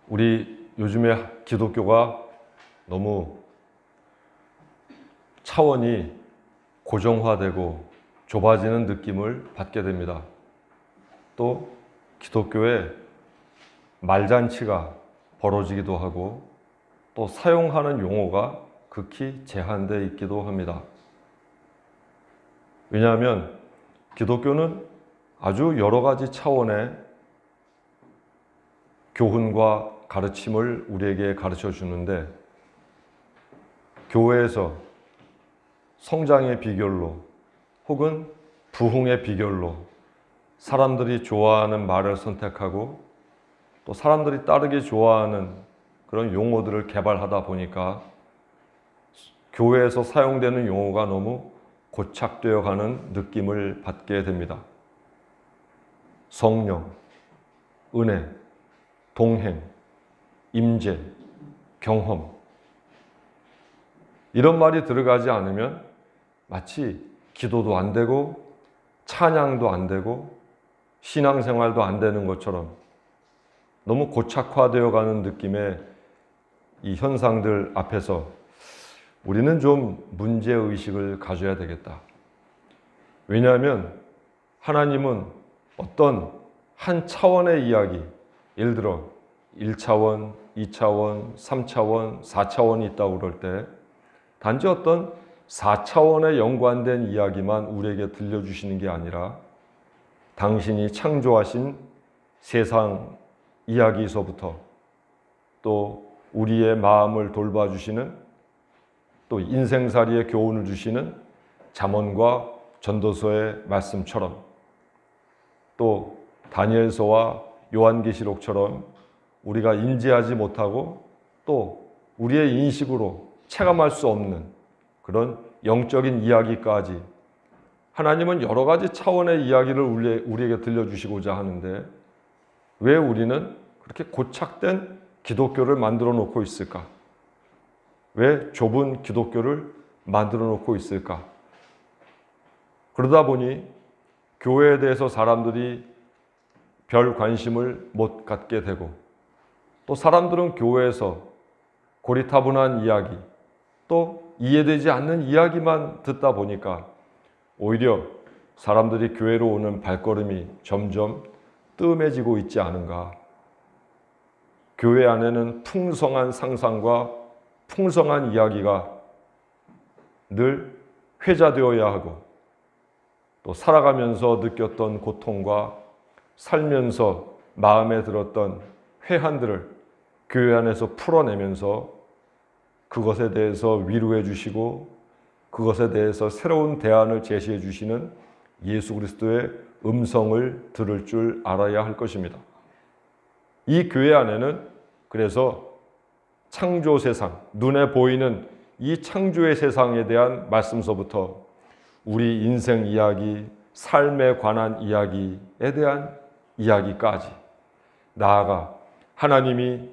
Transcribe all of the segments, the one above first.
우리 요즘에 기독교가 너무 차원이 고정화되고 좁아지는 느낌을 받게 됩니다. 또 기독교에 말잔치가 벌어지기도 하고 또 사용하는 용어가 극히 제한되어 있기도 합니다. 왜냐하면 기독교는 아주 여러 가지 차원의 교훈과 가르침을 우리에게 가르쳐 주는데, 교회에서 성장의 비결로 혹은 부흥의 비결로 사람들이 좋아하는 말을 선택하고 또 사람들이 따르기 좋아하는 그런 용어들을 개발하다 보니까 교회에서 사용되는 용어가 너무 고착되어 가는 느낌을 받게 됩니다. 성령, 은혜, 동행, 임재, 경험, 이런 말이 들어가지 않으면 마치 기도도 안 되고 찬양도 안 되고 신앙생활도 안 되는 것처럼 너무 고착화되어 가는 느낌의 이 현상들 앞에서 우리는 좀 문제의식을 가져야 되겠다. 왜냐하면 하나님은 어떤 한 차원의 이야기, 예를 들어 1차원, 2차원, 3차원, 4차원이 있다고 그럴 때 단지 어떤 4차원에 연관된 이야기만 우리에게 들려주시는 게 아니라 당신이 창조하신 세상 이야기에서부터 또 우리의 마음을 돌봐주시는, 또 인생살이의 교훈을 주시는 잠언과 전도서의 말씀처럼, 또 다니엘서와 요한계시록처럼 우리가 인지하지 못하고 또 우리의 인식으로 체감할 수 없는 그런 영적인 이야기까지 하나님은 여러 가지 차원의 이야기를 우리에게 들려주시고자 하는데, 왜 우리는 그렇게 고착된 기독교를 만들어 놓고 있을까? 왜 좁은 기독교를 만들어 놓고 있을까? 그러다 보니 교회에 대해서 사람들이 별 관심을 못 갖게 되고, 또 사람들은 교회에서 고리타분한 이야기, 또 이해되지 않는 이야기만 듣다 보니까 오히려 사람들이 교회로 오는 발걸음이 점점 뜸해지고 있지 않은가. 교회 안에는 풍성한 상상과 풍성한 이야기가 늘 회자되어야 하고, 또 살아가면서 느꼈던 고통과 살면서 마음에 들었던 회한들을 교회 안에서 풀어내면서 그것에 대해서 위로해 주시고 그것에 대해서 새로운 대안을 제시해 주시는 예수 그리스도의 음성을 들을 줄 알아야 할 것입니다. 이 교회 안에는 그래서 창조 세상, 눈에 보이는 이 창조의 세상에 대한 말씀서부터 우리 인생 이야기, 삶에 관한 이야기에 대한 이야기까지, 나아가 하나님이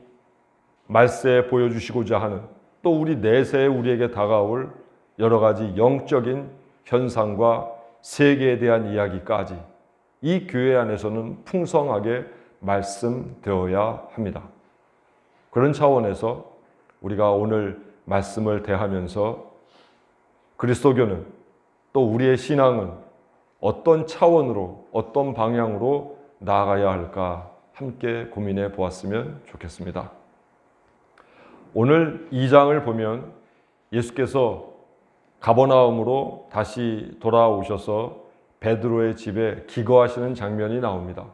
말세에 보여주시고자 하는, 또 우리 내세에 우리에게 다가올 여러 가지 영적인 현상과 세계에 대한 이야기까지 이 교회 안에서는 풍성하게 말씀되어야 합니다. 그런 차원에서 우리가 오늘 말씀을 대하면서 그리스도교는, 또 우리의 신앙은 어떤 차원으로, 어떤 방향으로 나아가야 할까 함께 고민해 보았으면 좋겠습니다. 오늘 2장을 보면 예수께서 가버나움으로 다시 돌아오셔서 베드로의 집에 기거하시는 장면이 나옵니다.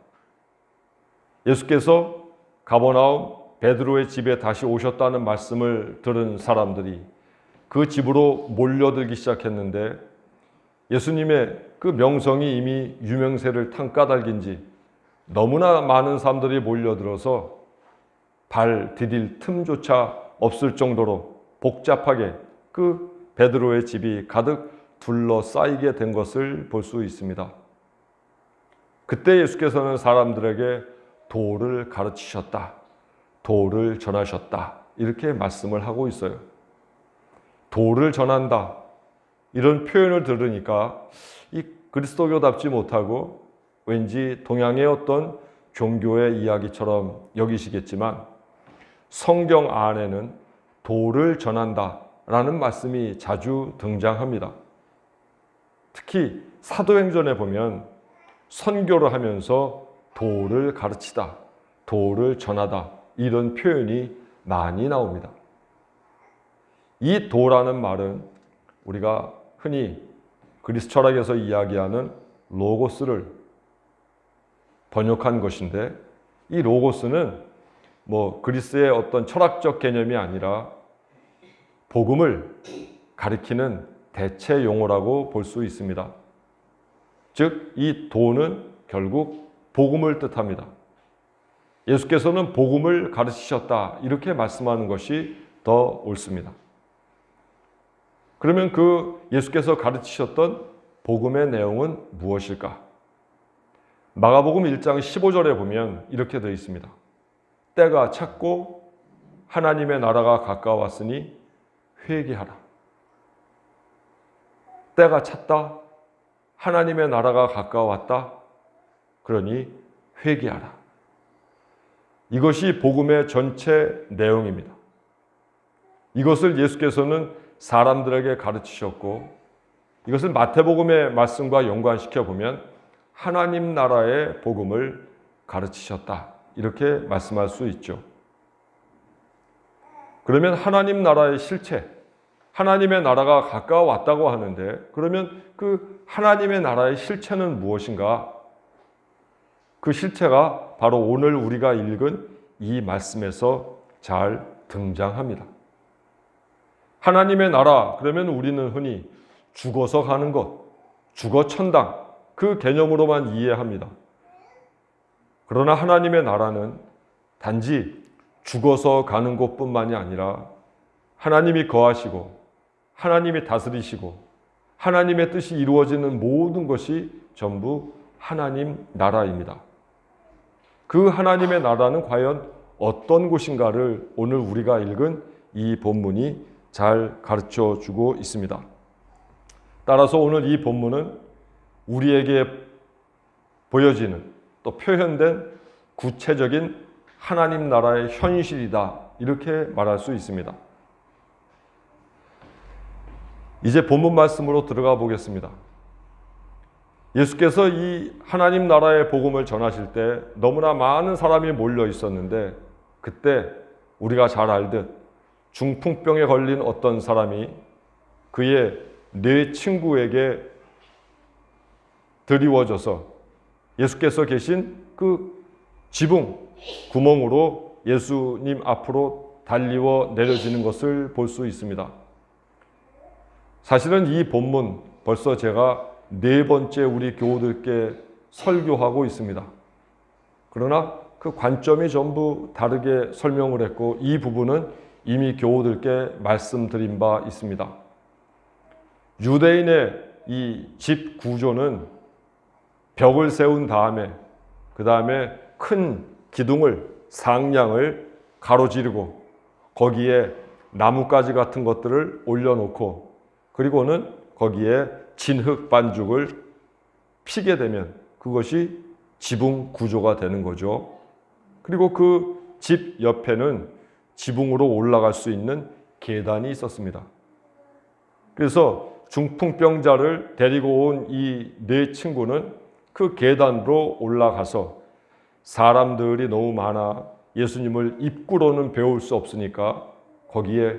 예수께서 가버나움 베드로의 집에 다시 오셨다는 말씀을 들은 사람들이 그 집으로 몰려들기 시작했는데, 예수님의 그 명성이 이미 유명세를 탄 까닭인지 너무나 많은 사람들이 몰려들어서 발 디딜 틈조차 없을 정도로 복잡하게 그 베드로의 집이 가득 둘러싸이게 된 것을 볼 수 있습니다. 그때 예수께서는 사람들에게 도를 가르치셨다, 도를 전하셨다, 이렇게 말씀을 하고 있어요. 도를 전한다, 이런 표현을 들으니까 이 그리스도교답지 못하고 왠지 동양의 어떤 종교의 이야기처럼 여기시겠지만, 성경 안에는 도를 전한다라는 말씀이 자주 등장합니다. 특히 사도행전에 보면 선교를 하면서 도를 가르치다, 도를 전하다 이런 표현이 많이 나옵니다. 이 도라는 말은 우리가 흔히 그리스 철학에서 이야기하는 로고스를 번역한 것인데, 이 로고스는 그리스의 어떤 철학적 개념이 아니라 복음을 가리키는 대체 용어라고 볼 수 있습니다. 즉, 이 도는 결국 복음을 뜻합니다. 예수께서는 복음을 가르치셨다 이렇게 말씀하는 것이 더 옳습니다. 그러면 그 예수께서 가르치셨던 복음의 내용은 무엇일까? 마가복음 1장 15절에 보면 이렇게 되어 있습니다. 때가 찼고 하나님의 나라가 가까웠으니 회개하라. 때가 찼다. 하나님의 나라가 가까웠다. 그러니 회개하라. 이것이 복음의 전체 내용입니다. 이것을 예수께서는 사람들에게 가르치셨고, 이것을 마태복음의 말씀과 연관시켜 보면 하나님 나라의 복음을 가르치셨다 이렇게 말씀할 수 있죠. 그러면 하나님 나라의 실체, 하나님의 나라가 가까워왔다고 하는데, 그러면 그 하나님의 나라의 실체는 무엇인가? 그 실체가 바로 오늘 우리가 읽은 이 말씀에서 잘 등장합니다. 하나님의 나라, 그러면 우리는 흔히 죽어서 가는 것, 죽어 천당, 그 개념으로만 이해합니다. 그러나 하나님의 나라는 단지 죽어서 가는 곳뿐만이 아니라 하나님이 거하시고 하나님이 다스리시고 하나님의 뜻이 이루어지는 모든 것이 전부 하나님 나라입니다. 그 하나님의 나라는 과연 어떤 곳인가를 오늘 우리가 읽은 이 본문이 잘 가르쳐 주고 있습니다. 따라서 오늘 이 본문은 우리에게 보여지는 또 표현된 구체적인 하나님 나라의 현실이다 이렇게 말할 수 있습니다. 이제 본문 말씀으로 들어가 보겠습니다. 예수께서 이 하나님 나라의 복음을 전하실 때 너무나 많은 사람이 몰려 있었는데, 그때 우리가 잘 알듯 중풍병에 걸린 어떤 사람이 그의 네 친구에게 드리워져서 예수께서 계신 그 지붕 구멍으로 예수님 앞으로 달리워 내려지는 것을 볼 수 있습니다. 사실은 이 본문 벌써 제가 4번째 우리 교우들께 설교하고 있습니다. 그러나 그 관점이 전부 다르게 설명을 했고, 이 부분은 이미 교우들께 말씀드린 바 있습니다. 유대인의 이 집 구조는 벽을 세운 다음에 그 다음에 큰 기둥을, 상량을 가로지르고 거기에 나뭇가지 같은 것들을 올려놓고, 그리고는 거기에 진흙 반죽을 피게 되면 그것이 지붕 구조가 되는 거죠. 그리고 그 집 옆에는 지붕으로 올라갈 수 있는 계단이 있었습니다. 그래서 중풍병자를 데리고 온 이 네 친구는 그 계단으로 올라가서 사람들이 너무 많아 예수님을 입구로는 배울 수 없으니까 거기에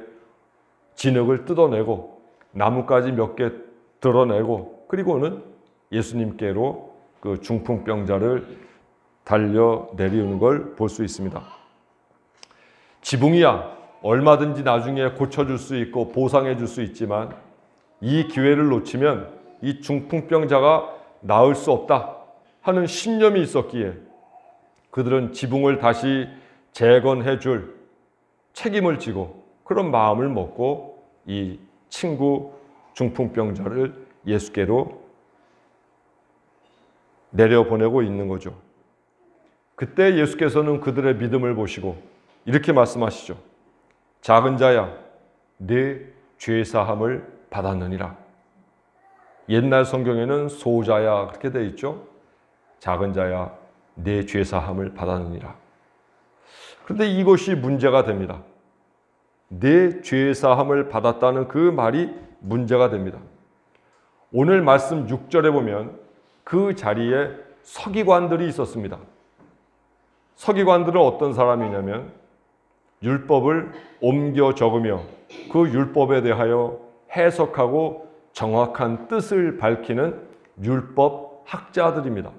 진흙을 뜯어내고 나뭇가지 몇 개 드러내고, 그리고는 예수님께로 그 중풍병자를 달려 내리우는 걸 볼 수 있습니다. 지붕이야 얼마든지 나중에 고쳐줄 수 있고 보상해 줄 수 있지만 이 기회를 놓치면 이 중풍병자가 나을 수 없다 하는 신념이 있었기에 그들은 지붕을 다시 재건해 줄 책임을 지고 그런 마음을 먹고 이 친구 중풍병자를 예수께로 내려보내고 있는 거죠. 그때 예수께서는 그들의 믿음을 보시고 이렇게 말씀하시죠. 작은 자야, 네 죄사함을 받았느니라. 옛날 성경에는 소자야 그렇게 되어 있죠. 작은 자야, 네 죄사함을 받았느니라. 그런데 이것이 문제가 됩니다. 내 죄 사함을 받았다는 그 말이 문제가 됩니다. 오늘 말씀 6절에 보면 그 자리에 서기관들이 있었습니다. 서기관들은 어떤 사람이냐면 율법을 옮겨 적으며 그 율법에 대하여 해석하고 정확한 뜻을 밝히는 율법 학자들입니다.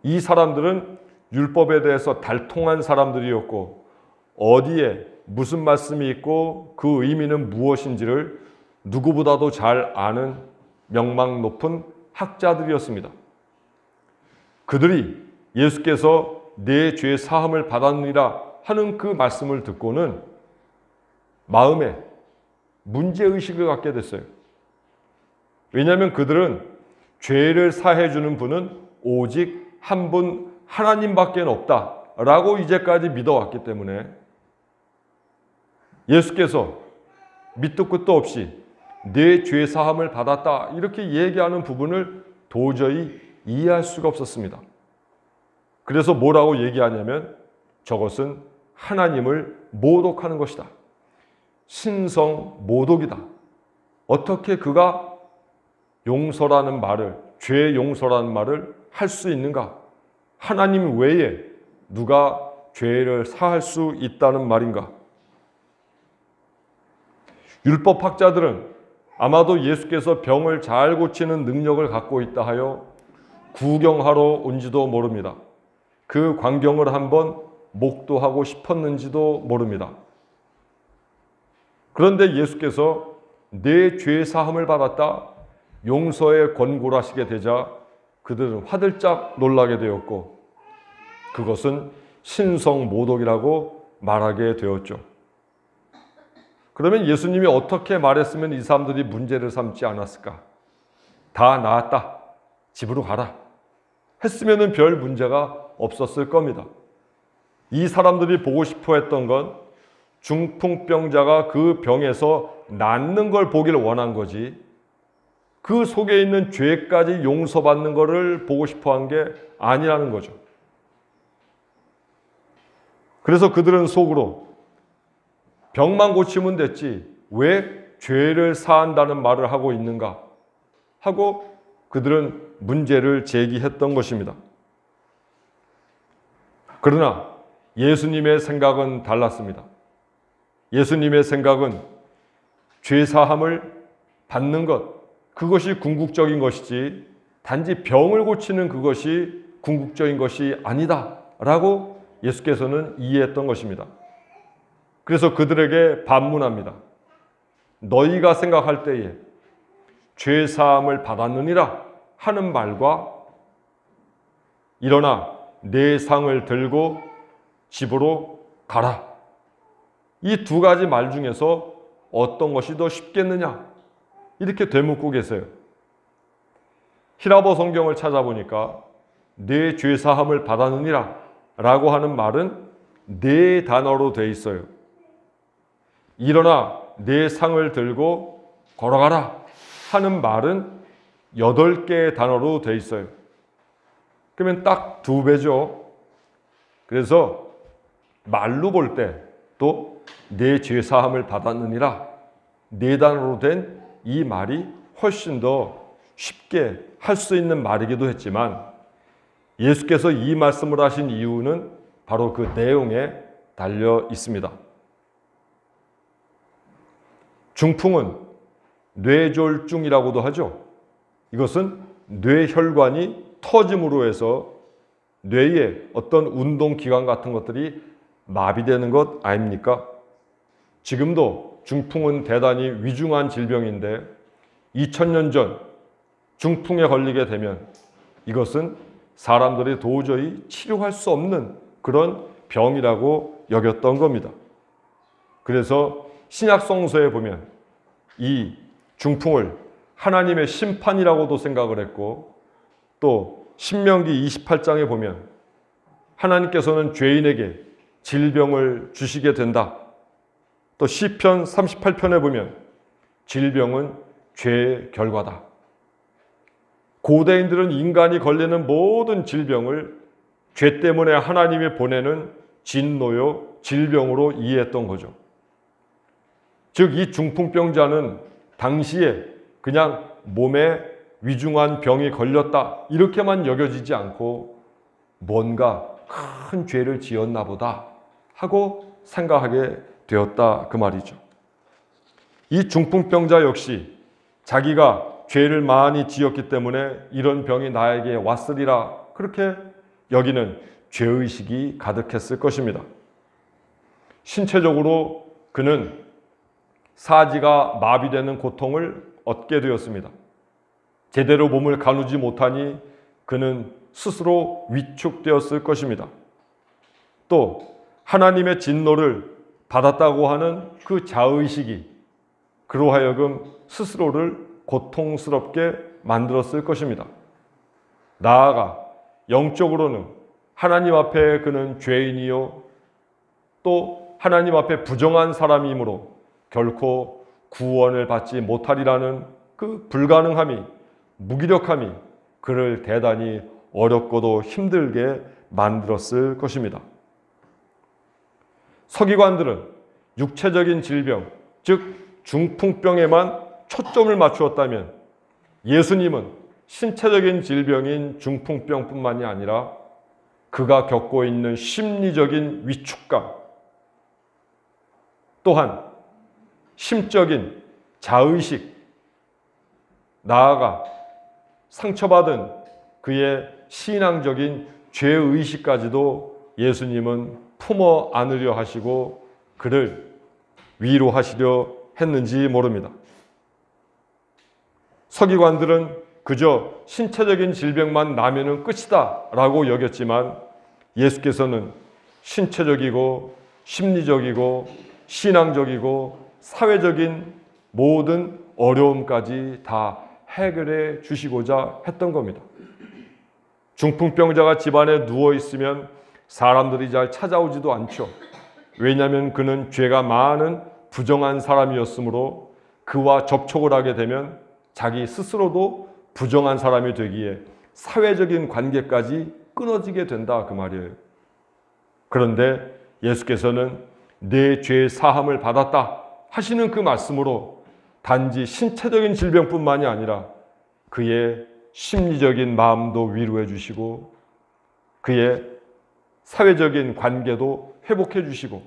이 사람들은 율법에 대해서 달통한 사람들이었고 어디에 무슨 말씀이 있고 그 의미는 무엇인지를 누구보다도 잘 아는 명망 높은 학자들이었습니다. 그들이 예수께서 내 죄 사함을 받았느니라 하는 그 말씀을 듣고는 마음에 문제의식을 갖게 됐어요. 왜냐하면 그들은 죄를 사해 주는 분은 오직 한 분 하나님밖에 없다라고 이제까지 믿어왔기 때문에 예수께서 밑도 끝도 없이 내 죄 사함을 받았다 이렇게 얘기하는 부분을 도저히 이해할 수가 없었습니다. 그래서 뭐라고 얘기하냐면 저것은 하나님을 모독하는 것이다. 신성 모독이다. 어떻게 그가 용서라는 말을, 죄 용서라는 말을 할 수 있는가? 하나님 외에 누가 죄를 사할 수 있다는 말인가? 율법학자들은 아마도 예수께서 병을 잘 고치는 능력을 갖고 있다 하여 구경하러 온지도 모릅니다. 그 광경을 한번 목도하고 싶었는지도 모릅니다. 그런데 예수께서 내 죄 사함을 받았다, 용서의 권고를 하시게 되자 그들은 화들짝 놀라게 되었고 그것은 신성 모독이라고 말하게 되었죠. 그러면 예수님이 어떻게 말했으면 이 사람들이 문제를 삼지 않았을까? 다 나았다. 집으로 가라. 했으면 별 문제가 없었을 겁니다. 이 사람들이 보고 싶어 했던 건 중풍병자가 그 병에서 낫는 걸 보기를 원한 거지 그 속에 있는 죄까지 용서받는 것을 보고 싶어 한 게 아니라는 거죠. 그래서 그들은 속으로 병만 고치면 됐지 왜 죄를 사한다는 말을 하고 있는가 하고 그들은 문제를 제기했던 것입니다. 그러나 예수님의 생각은 달랐습니다. 예수님의 생각은 죄 사함을 받는 것 그것이 궁극적인 것이지 단지 병을 고치는 그것이 궁극적인 것이 아니다 라고 예수께서는 이해했던 것입니다. 그래서 그들에게 반문합니다. 너희가 생각할 때에 죄 사함을 받았느니라 하는 말과 일어나 내 상을 들고 집으로 가라. 이 두 가지 말 중에서 어떤 것이 더 쉽겠느냐? 이렇게 되묻고 계세요. 히라보 성경을 찾아보니까 내 죄 사함을 받았느니라 라고 하는 말은 네 단어로 되어 있어요. 일어나 내 상을 들고 걸어가라 하는 말은 8개의 단어로 되어 있어요. 그러면 딱 2배죠. 그래서 말로 볼 때 또 내 죄 사함을 받았느니라 4단어로 된 이 말이 훨씬 더 쉽게 할 수 있는 말이기도 했지만 예수께서 이 말씀을 하신 이유는 바로 그 내용에 달려 있습니다. 중풍은 뇌졸중이라고도 하죠. 이것은 뇌혈관이 터짐으로 해서 뇌의 어떤 운동기관 같은 것들이 마비되는 것 아닙니까? 지금도 중풍은 대단히 위중한 질병인데 2000년 전 중풍에 걸리게 되면 이것은 사람들이 도저히 치료할 수 없는 그런 병이라고 여겼던 겁니다. 그래서 신약 성서에 보면 이 중풍을 하나님의 심판이라고도 생각을 했고 또 신명기 28장에 보면 하나님께서는 죄인에게 질병을 주시게 된다. 또 시편 38편에 보면 질병은 죄의 결과다. 고대인들은 인간이 걸리는 모든 질병을 죄 때문에 하나님이 보내는 진노요, 질병으로 이해했던 거죠. 즉, 이 중풍병자는 당시에 그냥 몸에 위중한 병이 걸렸다 이렇게만 여겨지지 않고 뭔가 큰 죄를 지었나 보다 하고 생각하게 되었다 그 말이죠. 이 중풍병자 역시 자기가 죄를 많이 지었기 때문에 이런 병이 나에게 왔으리라 그렇게 여기는 죄의식이 가득했을 것입니다. 신체적으로 그는 사지가 마비되는 고통을 얻게 되었습니다. 제대로 몸을 가누지 못하니 그는 스스로 위축되었을 것입니다. 또 하나님의 진노를 받았다고 하는 그 자의식이 그로 하여금 스스로를 고통스럽게 만들었을 것입니다. 나아가 영적으로는 하나님 앞에 그는 죄인이요 또 하나님 앞에 부정한 사람이므로 결코 구원을 받지 못하리라는 그 불가능함이, 무기력함이 그를 대단히 어렵고도 힘들게 만들었을 것입니다. 서기관들은 육체적인 질병, 즉 중풍병에만 초점을 맞추었다면 예수님은 신체적인 질병인 중풍병뿐만이 아니라 그가 겪고 있는 심리적인 위축감, 또한 심적인 자의식, 나아가 상처받은 그의 신앙적인 죄의식까지도 예수님은 품어 안으려 하시고 그를 위로하시려 했는지 모릅니다. 서기관들은 그저 신체적인 질병만 나면은 끝이다 라고 여겼지만 예수께서는 신체적이고 심리적이고 신앙적이고 사회적인 모든 어려움까지 다 해결해 주시고자 했던 겁니다. 중풍병자가 집안에 누워있으면 사람들이 잘 찾아오지도 않죠. 왜냐하면 그는 죄가 많은 부정한 사람이었으므로 그와 접촉을 하게 되면 자기 스스로도 부정한 사람이 되기에 사회적인 관계까지 끊어지게 된다 그 말이에요. 그런데 예수께서는 내 죄 사함을 받았다 하시는 그 말씀으로 단지 신체적인 질병뿐만이 아니라 그의 심리적인 마음도 위로해 주시고 그의 사회적인 관계도 회복해 주시고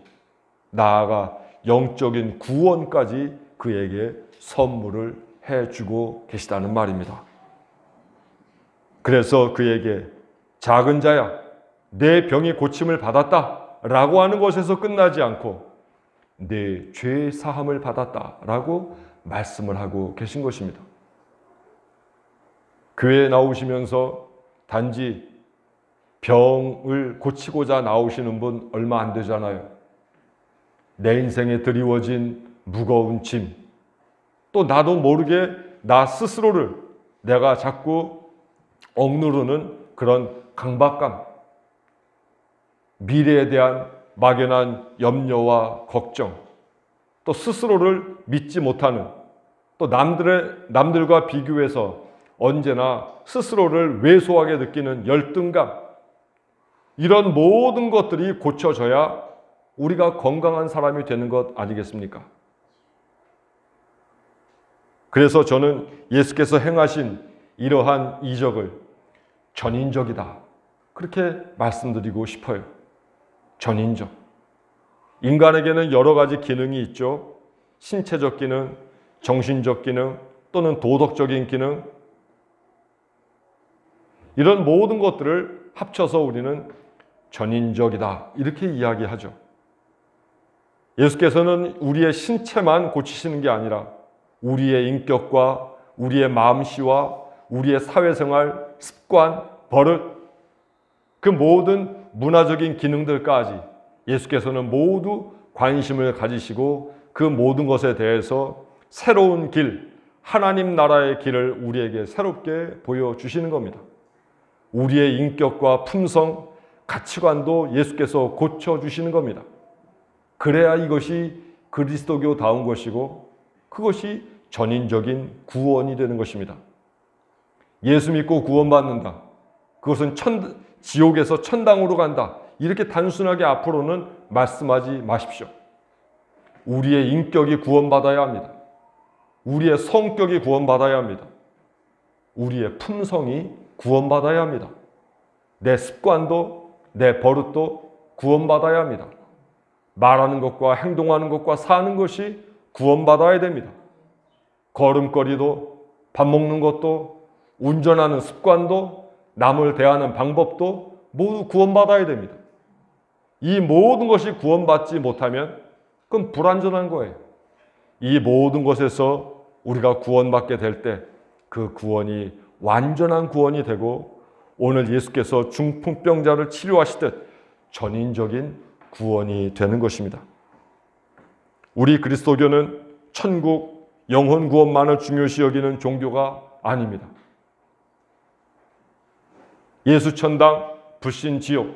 나아가 영적인 구원까지 그에게 선물을 해주고 계시다는 말입니다. 그래서 그에게 작은 자야, 내 병이 고침을 받았다 라고 하는 것에서 끝나지 않고 내 죄 사함을 받았다 라고 말씀을 하고 계신 것입니다. 교회에 나오시면서 단지 병을 고치고자 나오시는 분 얼마 안 되잖아요. 내 인생에 드리워진 무거운 짐, 또 나도 모르게 나 스스로를 내가 자꾸 억누르는 그런 강박감, 미래에 대한 막연한 염려와 걱정, 또 스스로를 믿지 못하는, 또 남들과 비교해서 언제나 스스로를 왜소하게 느끼는 열등감, 이런 모든 것들이 고쳐져야 우리가 건강한 사람이 되는 것 아니겠습니까? 그래서 저는 예수께서 행하신 이러한 이적을 전인적이다 그렇게 말씀드리고 싶어요. 전인적. 인간에게는 여러 가지 기능이 있죠. 신체적 기능, 정신적 기능, 또는 도덕적인 기능. 이런 모든 것들을 합쳐서 우리는 전인적이다 이렇게 이야기하죠. 예수께서는 우리의 신체만 고치시는 게 아니라 우리의 인격과 우리의 마음씨와 우리의 사회생활, 습관, 버릇, 그 모든 문화적인 기능들까지 예수께서는 모두 관심을 가지시고 그 모든 것에 대해서 새로운 길, 하나님 나라의 길을 우리에게 새롭게 보여주시는 겁니다. 우리의 인격과 품성, 가치관도 예수께서 고쳐주시는 겁니다. 그래야 이것이 그리스도교다운 것이고 그것이 전인적인 구원이 되는 것입니다. 예수 믿고 구원받는다. 그것은 지옥에서 천당으로 간다. 이렇게 단순하게 앞으로는 말씀하지 마십시오. 우리의 인격이 구원받아야 합니다. 우리의 성격이 구원받아야 합니다. 우리의 품성이 구원받아야 합니다. 내 습관도 내 버릇도 구원받아야 합니다. 말하는 것과 행동하는 것과 사는 것이 구원받아야 됩니다. 걸음걸이도 밥 먹는 것도 운전하는 습관도 남을 대하는 방법도 모두 구원받아야 됩니다. 이 모든 것이 구원받지 못하면 그건 불완전한 거예요. 이 모든 것에서 우리가 구원받게 될 때 그 구원이 완전한 구원이 되고 오늘 예수께서 중풍병자를 치료하시듯 전인적인 구원이 되는 것입니다. 우리 그리스도교는 천국, 영혼 구원만을 중요시 여기는 종교가 아닙니다. 예수 천당, 불신 지옥,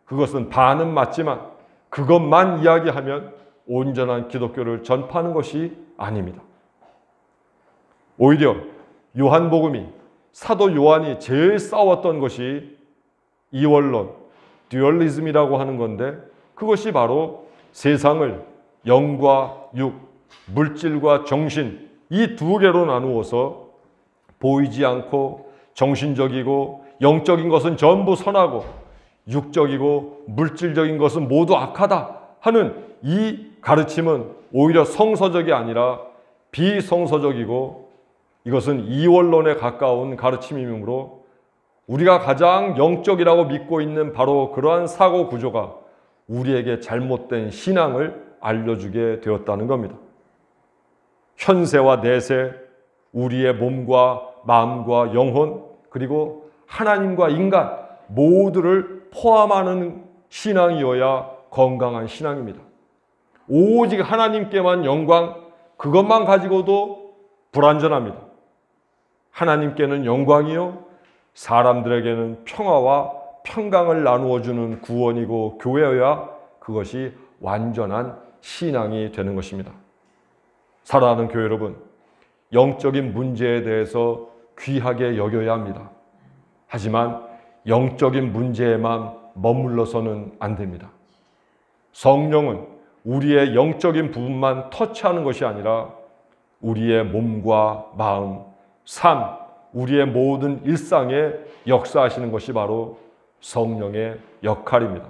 그것은 반은 맞지만 그것만 이야기하면 온전한 기독교를 전파하는 것이 아닙니다. 오히려 요한복음이 사도 요한이 제일 싸웠던 것이 이원론, 듀얼리즘이라고 하는 건데 그것이 바로 세상을 영과 육, 물질과 정신 이 두 개로 나누어서 보이지 않고 정신적이고 영적인 것은 전부 선하고 육적이고 물질적인 것은 모두 악하다 하는 이 가르침은 오히려 성서적이 아니라 비성서적이고 이것은 이원론에 가까운 가르침이므로 우리가 가장 영적이라고 믿고 있는 바로 그러한 사고 구조가 우리에게 잘못된 신앙을 알려주게 되었다는 겁니다. 현세와 내세, 우리의 몸과 마음과 영혼, 그리고 하나님과 인간 모두를 포함하는 신앙이어야 건강한 신앙입니다. 오직 하나님께만 영광, 그것만 가지고도 불완전합니다. 하나님께는 영광이요 사람들에게는 평화와 평강을 나누어주는 구원이고 교회여야 그것이 완전한 신앙이 되는 것입니다. 사랑하는 교회 여러분, 영적인 문제에 대해서 귀하게 여겨야 합니다. 하지만 영적인 문제에만 머물러서는 안 됩니다. 성령은 우리의 영적인 부분만 터치하는 것이 아니라 우리의 몸과 마음, 삶, 우리의 모든 일상에 역사하시는 것이 바로 성령의 역할입니다.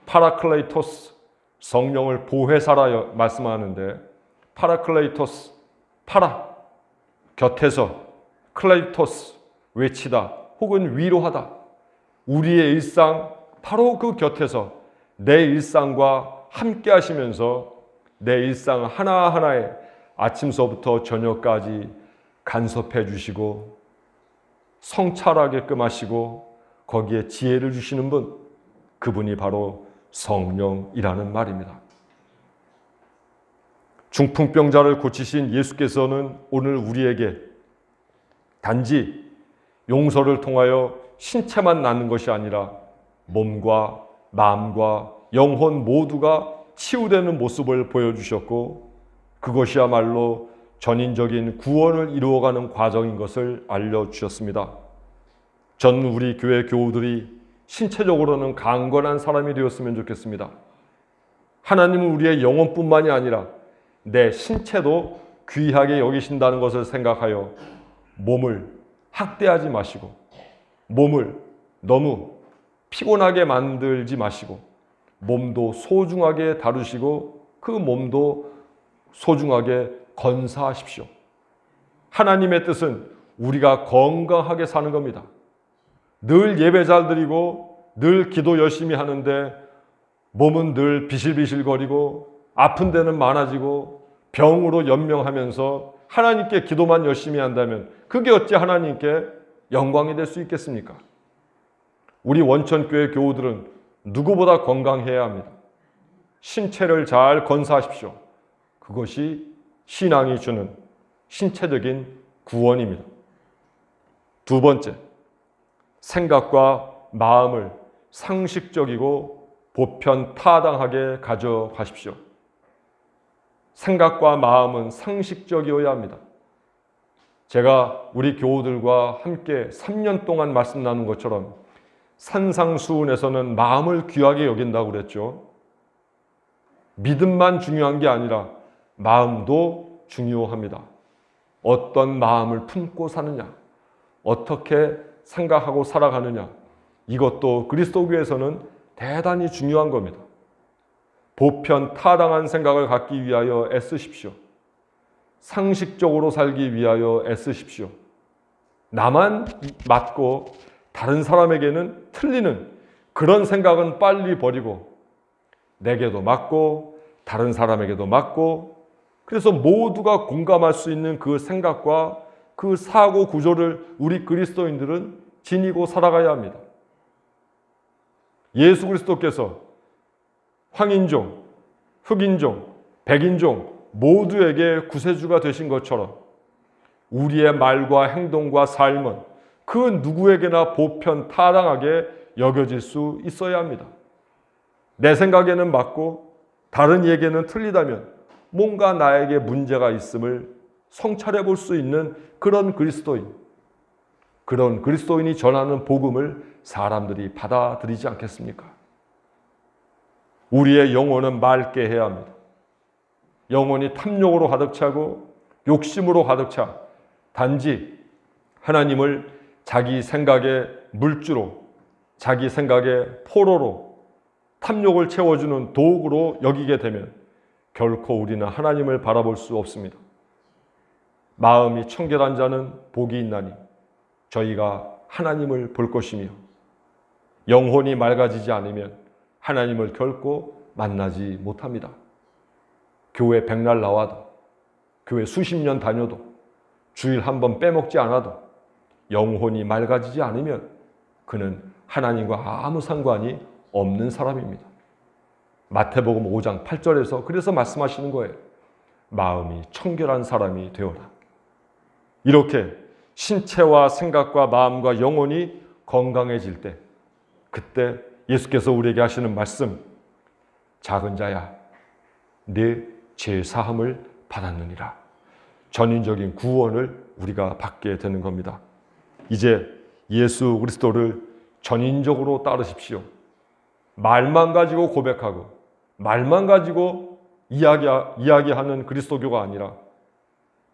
파라클레이토스, 성령을 보혜사라 말씀하는데 파라클레이토스, 파라, 곁에서, 클레이토스, 외치다 혹은 위로하다. 우리의 일상, 바로 그 곁에서 내 일상과 함께 하시면서 내 일상 하나하나에 아침서부터 저녁까지 간섭해 주시고 성찰하게끔 하시고 거기에 지혜를 주시는 분, 그분이 바로 성령이라는 말입니다. 중풍병자를 고치신 예수께서는 오늘 우리에게 단지 용서를 통하여 신체만 낫는 것이 아니라 몸과 마음과 영혼 모두가 치유되는 모습을 보여주셨고 그것이야말로 전인적인 구원을 이루어가는 과정인 것을 알려주셨습니다. 전 우리 교회 교우들이 신체적으로는 강건한 사람이 되었으면 좋겠습니다. 하나님은 우리의 영혼뿐만이 아니라 내 신체도 귀하게 여기신다는 것을 생각하여 몸을 학대하지 마시고 몸을 너무 피곤하게 만들지 마시고 몸도 소중하게 다루시고 그 몸도 소중하게 건사하십시오. 하나님의 뜻은 우리가 건강하게 사는 겁니다. 늘 예배 잘 드리고 늘 기도 열심히 하는데 몸은 늘 비실비실거리고 아픈 데는 많아지고 병으로 연명하면서 하나님께 기도만 열심히 한다면 그게 어찌 하나님께 영광이 될 수 있겠습니까? 우리 원천교회 교우들은 누구보다 건강해야 합니다. 신체를 잘 건사하십시오. 그것이 신앙이 주는 신체적인 구원입니다. 두 번째, 생각과 마음을 상식적이고 보편타당하게 가져가십시오. 생각과 마음은 상식적이어야 합니다. 제가 우리 교우들과 함께 3년 동안 말씀 나눈 것처럼 산상수훈에서는 마음을 귀하게 여긴다고 그랬죠. 믿음만 중요한 게 아니라 마음도 중요합니다. 어떤 마음을 품고 사느냐, 어떻게 생각하고 살아가느냐, 이것도 그리스도교에서는 대단히 중요한 겁니다. 보편 타당한 생각을 갖기 위하여 애쓰십시오. 상식적으로 살기 위하여 애쓰십시오. 나만 맞고 다른 사람에게는 틀리는 그런 생각은 빨리 버리고 내게도 맞고 다른 사람에게도 맞고, 그래서 모두가 공감할 수 있는 그 생각과 그 사고 구조를 우리 그리스도인들은 지니고 살아가야 합니다. 예수 그리스도께서 황인종, 흑인종, 백인종 모두에게 구세주가 되신 것처럼 우리의 말과 행동과 삶은 그 누구에게나 보편 타당하게 여겨질 수 있어야 합니다. 내 생각에는 맞고 다른 이에게는 틀리다면 뭔가 나에게 문제가 있음을 성찰해 볼 수 있는 그런 그리스도인이 전하는 복음을 사람들이 받아들이지 않겠습니까? 우리의 영혼은 맑게 해야 합니다. 영혼이 탐욕으로 가득 차고 욕심으로 가득 차 단지 하나님을 자기 생각의 물주로, 자기 생각의 포로로, 탐욕을 채워주는 도구로 여기게 되면 결코 우리는 하나님을 바라볼 수 없습니다. 마음이 청결한 자는 복이 있나니 저희가 하나님을 볼 것이며, 영혼이 맑아지지 않으면 하나님을 결코 만나지 못합니다. 교회 백날 나와도, 교회 수십 년 다녀도, 주일 한 번 빼먹지 않아도 영혼이 맑아지지 않으면 그는 하나님과 아무 상관이 없는 사람입니다. 마태복음 5장 8절에서 그래서 말씀하시는 거예요. 마음이 청결한 사람이 되어라. 이렇게 신체와 생각과 마음과 영혼이 건강해질 때, 그때 예수께서 우리에게 하시는 말씀, 작은 자야 네 죄 사함을 받았느니라. 전인적인 구원을 우리가 받게 되는 겁니다. 이제 예수 그리스도를 전인적으로 따르십시오. 말만 가지고 고백하고 말만 가지고 이야기하는 그리스도교가 아니라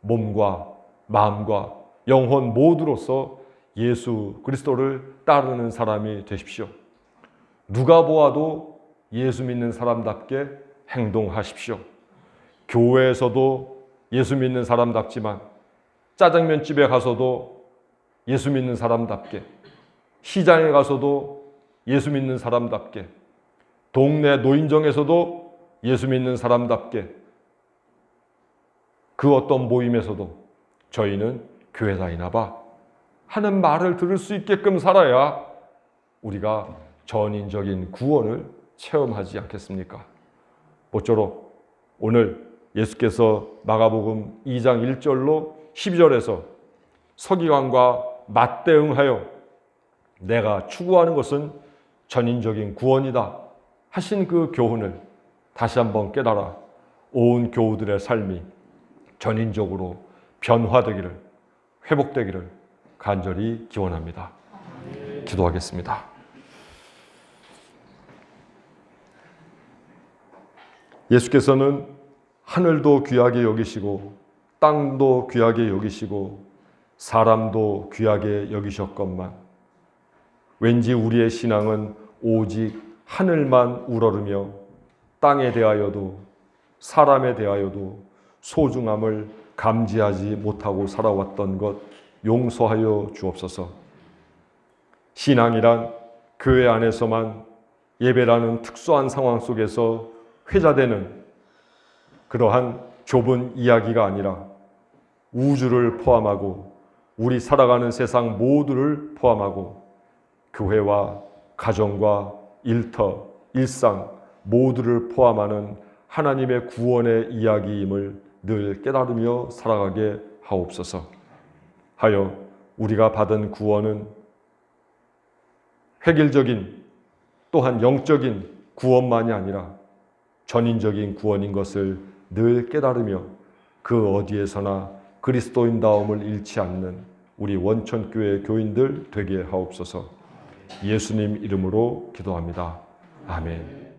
몸과 마음과 영혼 모두로서 예수 그리스도를 따르는 사람이 되십시오. 누가 보아도 예수 믿는 사람답게 행동하십시오. 교회에서도 예수 믿는 사람답지만 짜장면집에 가서도 예수 믿는 사람답게, 시장에 가서도 예수 믿는 사람답게, 동네 노인정에서도 예수 믿는 사람답게, 그 어떤 모임에서도 저희는 교회 다니나 봐 하는 말을 들을 수 있게끔 살아야 우리가 전인적인 구원을 체험하지 않겠습니까? 모쪼록 오늘 예수께서 마가복음 2장 1절로 12절에서 서기관과 맞대응하여 내가 추구하는 것은 전인적인 구원이다 하신 그 교훈을 다시 한번 깨달아 온 교우들의 삶이 전인적으로 변화되기를, 회복되기를 간절히 기원합니다. 기도하겠습니다. 예수께서는 하늘도 귀하게 여기시고 땅도 귀하게 여기시고 사람도 귀하게 여기셨건만 왠지 우리의 신앙은 오직 하늘만 우러르며 땅에 대하여도 사람에 대하여도 소중함을 감지하지 못하고 살아왔던 것 용서하여 주옵소서. 신앙이란 교회 안에서만 예배라는 특수한 상황 속에서 회자되는 그러한 좁은 이야기가 아니라 우주를 포함하고 우리 살아가는 세상 모두를 포함하고 교회와 가정과 일터, 일상 모두를 포함하는 하나님의 구원의 이야기임을 늘 깨달으며 살아가게 하옵소서. 하여 우리가 받은 구원은 획일적인 또한 영적인 구원만이 아니라 전인적인 구원인 것을 늘 깨달으며 그 어디에서나 그리스도인다움을 잃지 않는 우리 원천교회 교인들 되게 하옵소서. 예수님 이름으로 기도합니다. 아멘.